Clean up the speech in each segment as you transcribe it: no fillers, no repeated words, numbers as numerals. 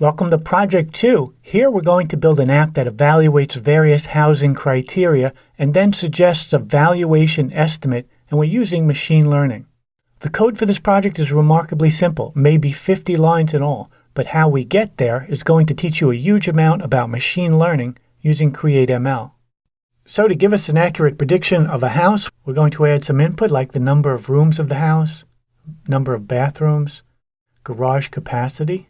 Welcome to Project 2. Here we're going to build an app that evaluates various housing criteria and then suggests a valuation estimate, and we're using machine learning. The code for this project is remarkably simple, maybe 50 lines in all, but how we get there is going to teach you a huge amount about machine learning using CreateML. So to give us an accurate prediction of a house, we're going to add some input like the number of rooms of the house, number of bathrooms, garage capacity,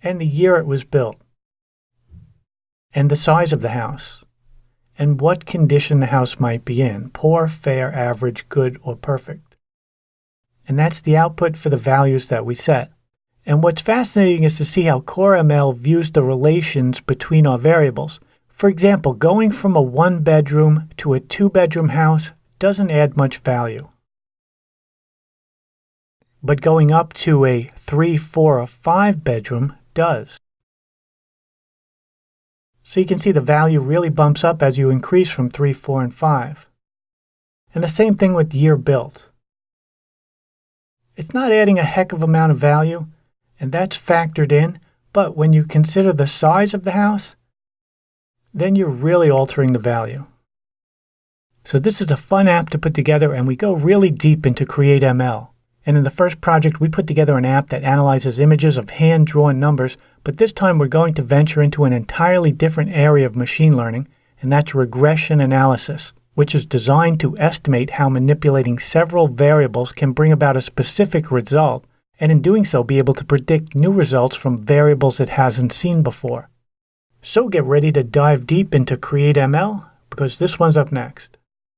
and the year it was built, and the size of the house, and what condition the house might be in, poor, fair, average, good, or perfect. And that's the output for the values that we set. And what's fascinating is to see how CoreML views the relations between our variables. For example, going from a one-bedroom to a two-bedroom house doesn't add much value. But going up to a 3, 4, or 5-bedroom does. So you can see the value really bumps up as you increase from 3, 4, and 5. And the same thing with year built. It's not adding a heck of amount of value, and that's factored in, but when you consider the size of the house, then you're really altering the value. So this is a fun app to put together, and we go really deep into CreateML. And in the first project, we put together an app that analyzes images of hand-drawn numbers, but this time we're going to venture into an entirely different area of machine learning, and that's regression analysis, which is designed to estimate how manipulating several variables can bring about a specific result, and in doing so be able to predict new results from variables it hasn't seen before. So get ready to dive deep into CreateML, because this one's up next.